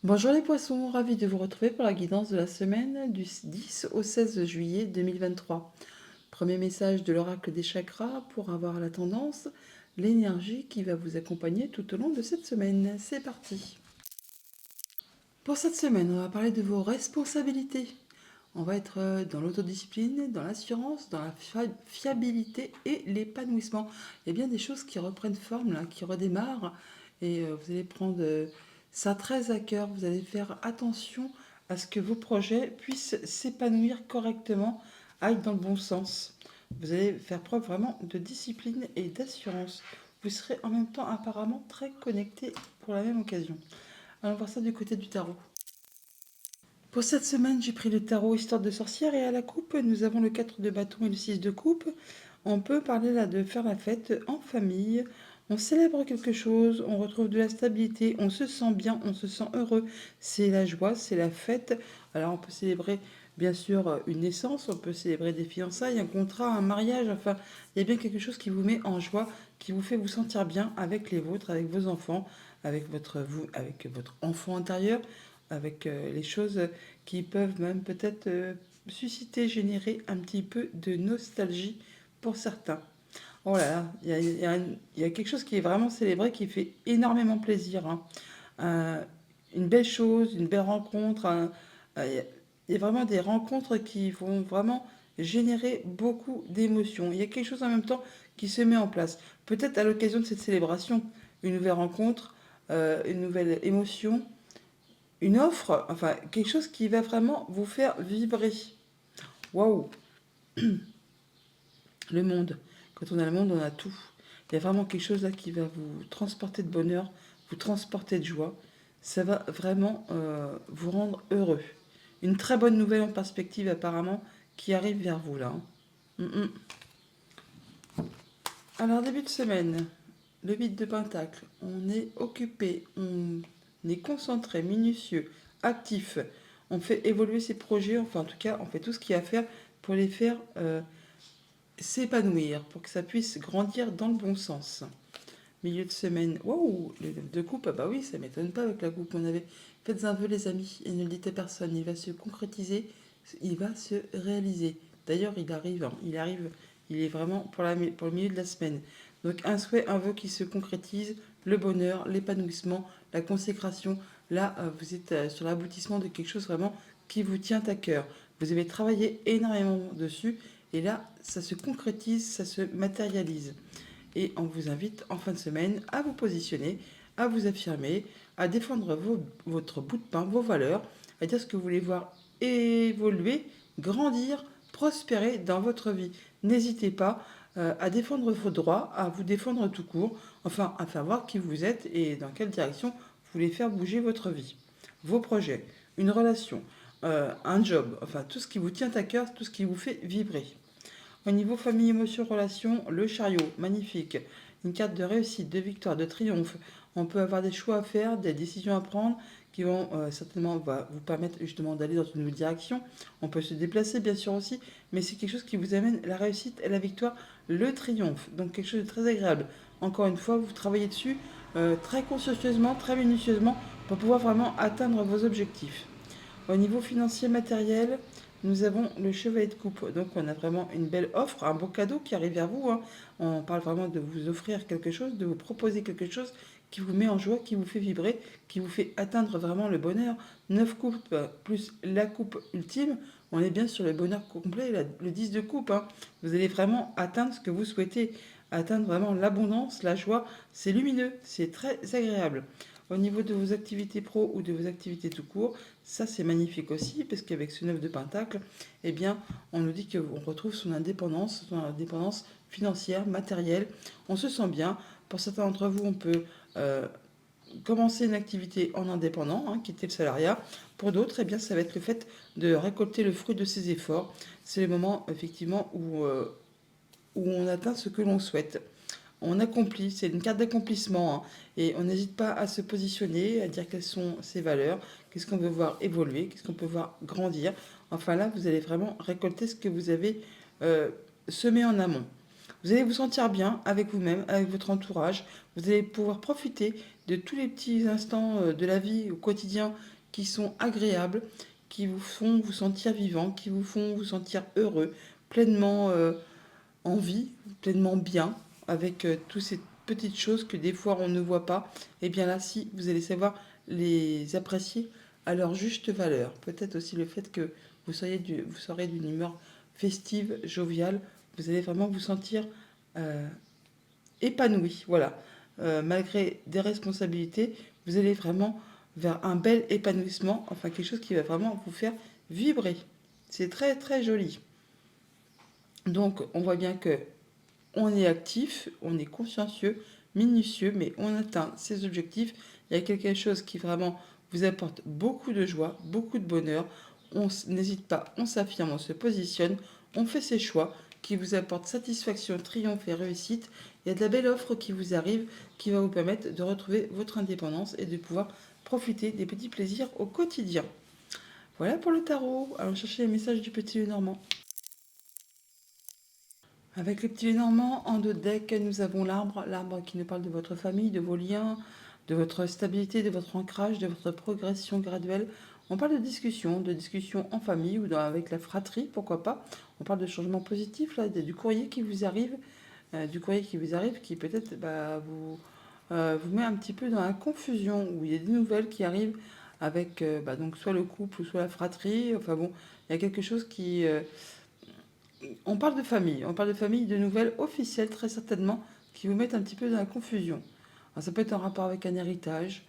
Bonjour les poissons, ravi de vous retrouver pour la guidance de la semaine du 10 au 16 juillet 2023. Premier message de l'oracle des chakras pour avoir la tendance, l'énergie qui va vous accompagner tout au long de cette semaine. C'est parti. Pour cette semaine, on va parler de vos responsabilités. On va être dans l'autodiscipline, dans l'assurance, dans la fiabilité et l'épanouissement. Il y a bien des choses qui reprennent forme, là, qui redémarrent. Et vous allez prendre ça très à cœur. Vous allez faire attention à ce que vos projets puissent s'épanouir correctement, aillent dans le bon sens. Vous allez faire preuve vraiment de discipline et d'assurance. Vous serez en même temps apparemment très connecté pour la même occasion. Allons voir ça du côté du tarot. Pour cette semaine, j'ai pris le tarot Histoire de sorcière et à la coupe, nous avons le 4 de bâton et le 6 de coupe. On peut parler là de faire la fête en famille. On célèbre quelque chose, on retrouve de la stabilité, on se sent bien, on se sent heureux. C'est la joie, c'est la fête. Alors on peut célébrer bien sûr une naissance, on peut célébrer des fiançailles, un contrat, un mariage. Enfin, il y a bien quelque chose qui vous met en joie, qui vous fait vous sentir bien avec les vôtres, avec vos enfants, avec votre enfant intérieur, avec les choses qui peuvent même peut-être susciter, générer un petit peu de nostalgie pour certains. Oh là là, il y a quelque chose qui est vraiment célébré, qui fait énormément plaisir, hein. Euh, une belle chose, une belle rencontre. Il y a vraiment des rencontres qui vont vraiment générer beaucoup d'émotions. Il y a quelque chose en même temps qui se met en place. Peut-être à l'occasion de cette célébration, une nouvelle rencontre, une nouvelle émotion, une offre, enfin quelque chose qui va vraiment vous faire vibrer. Waouh, le monde. Quand on a le monde, on a tout. Il y a vraiment quelque chose là qui va vous transporter de bonheur, vous transporter de joie. Ça va vraiment vous rendre heureux. Une très bonne nouvelle en perspective apparemment qui arrive vers vous là, hein. Mm, mm. Alors début de semaine, le 8 de Pentacle, on est occupé, on est concentré, minutieux, actif. On fait évoluer ses projets, enfin en tout cas on fait tout ce qu'il y a à faire pour les faire s'épanouir, pour que ça puisse grandir dans le bon sens. Milieu de semaine, waouh, le 9 de coupe, ah bah oui, ça m'étonne pas avec la coupe qu'on avait. Faites un vœu les amis, et ne le dites à personne, il va se concrétiser, il va se réaliser. D'ailleurs, il arrive, hein, il arrive, il est vraiment pour le milieu de la semaine. Donc un souhait, un vœu qui se concrétise, le bonheur, l'épanouissement, la consécration. Là, vous êtes sur l'aboutissement de quelque chose vraiment qui vous tient à cœur. Vous avez travaillé énormément dessus, et là, ça se concrétise, ça se matérialise. Et on vous invite en fin de semaine à vous positionner, à vous affirmer, à défendre votre bout de pain, vos valeurs, à dire ce que vous voulez voir évoluer, grandir, prospérer dans votre vie. N'hésitez pas à défendre vos droits, à vous défendre tout court, enfin à faire voir qui vous êtes et dans quelle direction vous voulez faire bouger votre vie. Vos projets, une relation, un job, enfin tout ce qui vous tient à cœur, tout ce qui vous fait vibrer. Au niveau famille, émotion, relation, le chariot, magnifique. Une carte de réussite, de victoire, de triomphe. On peut avoir des choix à faire, des décisions à prendre qui vont certainement vous permettre justement d'aller dans une nouvelle direction. On peut se déplacer bien sûr aussi, mais c'est quelque chose qui vous amène la réussite et la victoire, le triomphe. Donc quelque chose de très agréable. Encore une fois, vous travaillez dessus très consciencieusement, très minutieusement pour pouvoir vraiment atteindre vos objectifs. Au niveau financier matériel, nous avons le chevalet de coupe. Donc on a vraiment une belle offre, un beau cadeau qui arrive vers vous, hein. On parle vraiment de vous offrir quelque chose, de vous proposer quelque chose qui vous met en joie, qui vous fait vibrer, qui vous fait atteindre vraiment le bonheur. 9 coupes plus la coupe ultime, on est bien sur le bonheur complet, le 10 de coupe, hein. Vous allez vraiment atteindre ce que vous souhaitez, atteindre vraiment l'abondance, la joie. C'est lumineux, c'est très agréable. Au niveau de vos activités pro ou de vos activités tout court, ça c'est magnifique aussi, parce qu'avec ce 9 de Pentacle, eh bien, on nous dit qu'on retrouve son indépendance financière, matérielle. On se sent bien. Pour certains d'entre vous, on peut commencer une activité en indépendant, hein, quitter le salariat. Pour d'autres, eh bien, ça va être le fait de récolter le fruit de ses efforts. C'est le moment, effectivement, où on atteint ce que l'on souhaite. On accomplit, c'est une carte d'accomplissement, hein, et on n'hésite pas à se positionner, à dire quelles sont ses valeurs, qu'est-ce qu'on veut voir évoluer, qu'est-ce qu'on peut voir grandir. Enfin là, vous allez vraiment récolter ce que vous avez semé en amont. Vous allez vous sentir bien avec vous-même, avec votre entourage. Vous allez pouvoir profiter de tous les petits instants de la vie au quotidien qui sont agréables, qui vous font vous sentir vivant, qui vous font vous sentir heureux, pleinement en vie, pleinement bien, avec toutes ces petites choses que des fois on ne voit pas. Et bien là, si vous allez savoir les apprécier à leur juste valeur. Peut-être aussi le fait que vous serez d'une humeur festive, joviale. Vous allez vraiment vous sentir euh, épanoui. Voilà. Malgré des responsabilités, vous allez vraiment vers un bel épanouissement, enfin quelque chose qui va vraiment vous faire vibrer. C'est très très joli. Donc on voit bien que on est actif, on est consciencieux, minutieux, mais on atteint ses objectifs. Il y a quelque chose qui vraiment vous apporte beaucoup de joie, beaucoup de bonheur. On n'hésite pas, on s'affirme, on se positionne, on fait ses choix qui vous apportent satisfaction, triomphe et réussite. Il y a de la belle offre qui vous arrive, qui va vous permettre de retrouver votre indépendance et de pouvoir profiter des petits plaisirs au quotidien. Voilà pour le tarot. Allons chercher les messages du petit Lenormand. Avec le petit Lenormand, en deux decks, nous avons l'arbre. L'arbre qui nous parle de votre famille, de vos liens, de votre stabilité, de votre ancrage, de votre progression graduelle. On parle de discussion en famille ou avec la fratrie, pourquoi pas. On parle de changements positifs, là, du courrier qui vous arrive, qui peut-être vous met un petit peu dans la confusion, où il y a des nouvelles qui arrivent avec donc soit le couple ou soit la fratrie. Enfin bon, il y a quelque chose qui... on parle de famille, de nouvelles officielles très certainement, qui vous mettent un petit peu dans la confusion. Alors, ça peut être en rapport avec un héritage,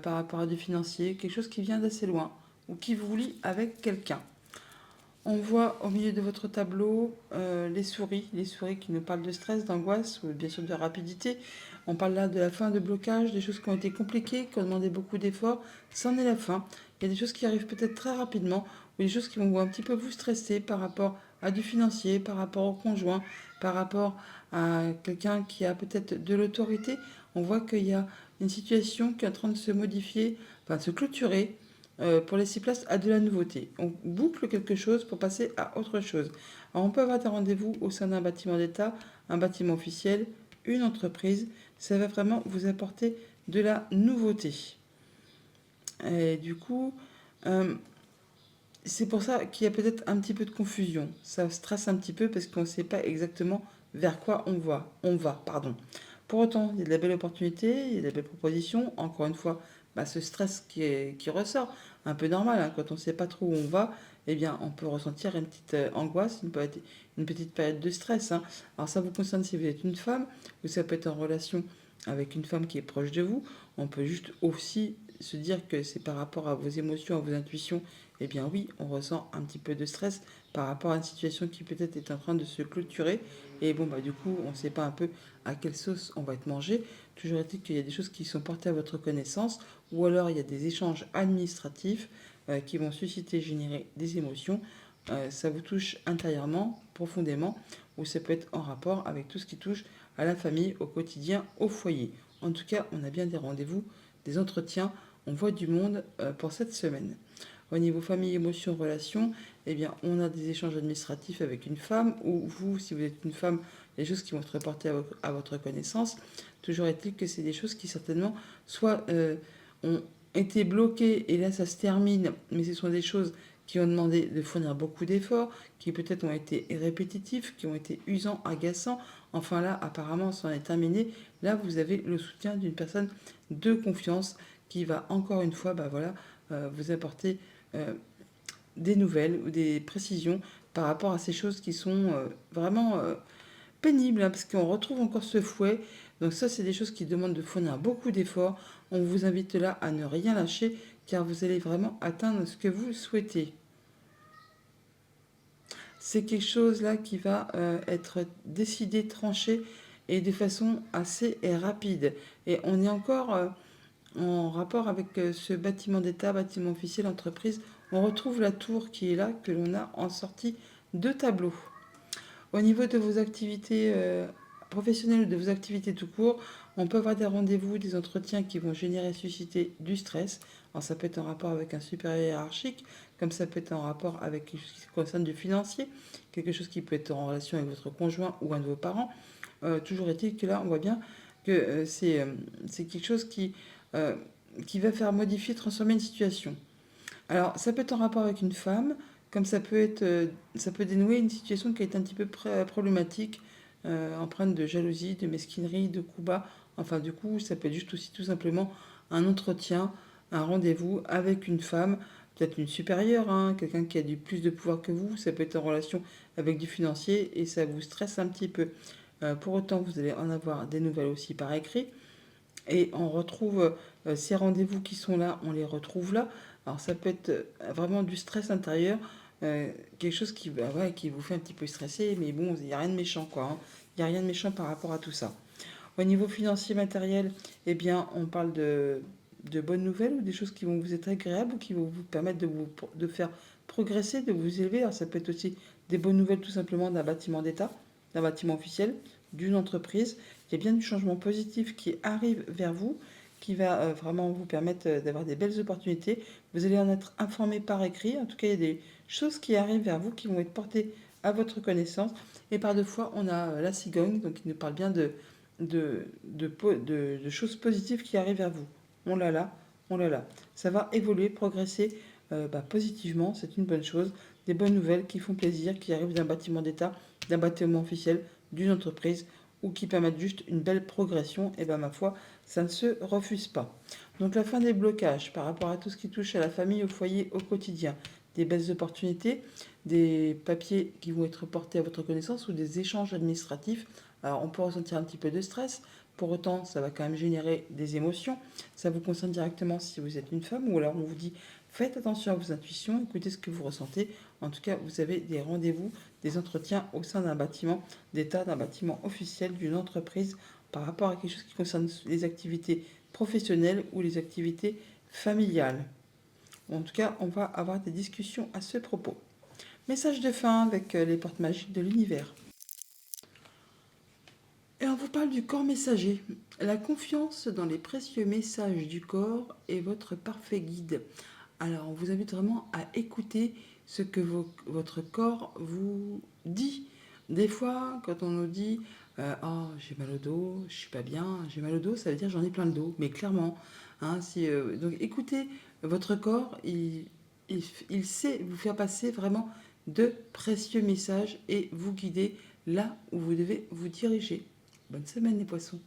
par rapport à du financier, quelque chose qui vient d'assez loin, ou qui vous lie avec quelqu'un. On voit au milieu de votre tableau les souris qui nous parlent de stress, d'angoisse, ou bien sûr de rapidité. On parle là de la fin de blocage, des choses qui ont été compliquées, qui ont demandé beaucoup d'efforts. C'en est la fin. Il y a des choses qui arrivent peut-être très rapidement, ou des choses qui vont un petit peu vous stresser par rapport à du financier, par rapport au conjoint, par rapport à quelqu'un qui a peut-être de l'autorité. On voit qu'il y a une situation qui est en train de se modifier, enfin de se clôturer, pour laisser place à de la nouveauté. On boucle quelque chose pour passer à autre chose. Alors on peut avoir des rendez-vous au sein d'un bâtiment d'État, un bâtiment officiel, une entreprise. Ça va vraiment vous apporter de la nouveauté. Et du coup, euh, c'est pour ça qu'il y a peut-être un petit peu de confusion. Ça stresse un petit peu parce qu'on ne sait pas exactement vers quoi on va, pardon. Pour autant, il y a de la belle opportunité, il y a de la belle proposition. Encore une fois, ce stress qui ressort, un peu normal, hein, quand on ne sait pas trop où on va, eh bien, on peut ressentir une petite angoisse, une petite période de stress, hein. Alors ça vous concerne si vous êtes une femme, ou ça peut être en relation avec une femme qui est proche de vous. On peut juste aussi se dire que c'est par rapport à vos émotions, à vos intuitions. Eh bien oui, on ressent un petit peu de stress par rapport à une situation qui peut-être est en train de se clôturer. Et bon, du coup, on ne sait pas un peu à quelle sauce on va être mangé. Toujours est-il qu'il y a des choses qui sont portées à votre connaissance, ou alors il y a des échanges administratifs qui vont susciter, générer des émotions. Ça vous touche intérieurement, profondément, ou ça peut être en rapport avec tout ce qui touche à la famille, au quotidien, au foyer. En tout cas, on a bien des rendez-vous, des entretiens, on voit du monde pour cette semaine. Au niveau famille, émotions, relations, eh bien, on a des échanges administratifs avec une femme, ou vous, si vous êtes une femme, les choses qui vont être reportées à votre connaissance. Toujours est-il que c'est des choses qui certainement soit ont été bloquées et là ça se termine, mais ce sont des choses qui ont demandé de fournir beaucoup d'efforts, qui peut-être ont été répétitifs, qui ont été usants, agaçants. Enfin là, apparemment, c'en est terminé. Là, vous avez le soutien d'une personne de confiance qui va encore une fois vous apporter euh, des nouvelles ou des précisions par rapport à ces choses qui sont vraiment pénibles, hein, parce qu'on retrouve encore ce fouet. Donc ça, c'est des choses qui demandent de fournir beaucoup d'efforts. On vous invite là à ne rien lâcher, car vous allez vraiment atteindre ce que vous souhaitez. C'est quelque chose là qui va être décidé, tranché et de façon assez rapide. Et on est encore en rapport avec ce bâtiment d'État, bâtiment officiel, entreprise. On retrouve la tour qui est là, que l'on a en sortie de tableau. Au niveau de vos activités professionnel ou de vos activités tout court, on peut avoir des rendez-vous, des entretiens qui vont générer, susciter du stress. Alors ça peut être en rapport avec un supérieur hiérarchique, comme ça peut être en rapport avec quelque chose qui concerne du financier, quelque chose qui peut être en relation avec votre conjoint ou un de vos parents. Toujours est-il que là, on voit bien que c'est quelque chose euh, qui va faire modifier, transformer une situation. Alors, ça peut être en rapport avec une femme, comme ça peut dénouer une situation qui est un petit peu problématique, empreinte de jalousie, de mesquinerie, de coups bas. Enfin, du coup, ça peut être juste aussi tout simplement un entretien, un rendez-vous avec une femme, peut-être une supérieure, hein, quelqu'un qui a du plus de pouvoir que vous. Ça peut être en relation avec du financier et ça vous stresse un petit peu. Pour autant, vous allez en avoir des nouvelles aussi par écrit. Et on retrouve ces rendez-vous qui sont là, on les retrouve là. Alors ça peut être vraiment du stress intérieur, quelque chose qui, bah ouais, qui vous fait un petit peu stresser, mais bon, il n'y a rien de méchant quoi, hein. Il n'y a rien de méchant par rapport à tout ça. Au niveau financier matériel, eh bien, on parle de bonnes nouvelles ou des choses qui vont vous être agréables ou qui vont vous permettre de faire progresser, de vous élever. Alors ça peut être aussi des bonnes nouvelles tout simplement d'un bâtiment d'État, d'un bâtiment officiel, d'une entreprise. Il y a bien du changement positif qui arrive vers vous, qui va vraiment vous permettre d'avoir des belles opportunités. Vous allez en être informé par écrit. En tout cas, il y a des choses qui arrivent vers vous qui vont être portées à votre connaissance. Et par deux fois, on a la cigogne, donc qui nous parle bien de choses positives qui arrivent vers vous. On l'a là, on l'a là. Ça va évoluer, progresser positivement, c'est une bonne chose. Des bonnes nouvelles qui font plaisir, qui arrivent d'un bâtiment d'État, d'un bâtiment officiel, d'une entreprise, ou qui permettent juste une belle progression, et ma foi, ça ne se refuse pas. Donc la fin des blocages par rapport à tout ce qui touche à la famille, au foyer, au quotidien. Des belles opportunités, des papiers qui vont être portés à votre connaissance ou des échanges administratifs. Alors on peut ressentir un petit peu de stress, pour autant ça va quand même générer des émotions. Ça vous concerne directement si vous êtes une femme ou alors on vous dit faites attention à vos intuitions, écoutez ce que vous ressentez. En tout cas, vous avez des rendez-vous, des entretiens au sein d'un bâtiment d'État, d'un bâtiment officiel, d'une entreprise par rapport à quelque chose qui concerne les activités professionnelles ou les activités familiales. En tout cas, on va avoir des discussions à ce propos. Message de fin avec les portes magiques de l'univers. Et on vous parle du corps messager. La confiance dans les précieux messages du corps est votre parfait guide. Alors, on vous invite vraiment à écouter ce que votre corps vous dit. Des fois, quand on nous dit oh, j'ai mal au dos, je suis pas bien, j'ai mal au dos, ça veut dire j'en ai plein le dos. Mais clairement, hein, donc écoutez votre corps, il sait vous faire passer vraiment de précieux messages et vous guider là où vous devez vous diriger. Bonne semaine les poissons.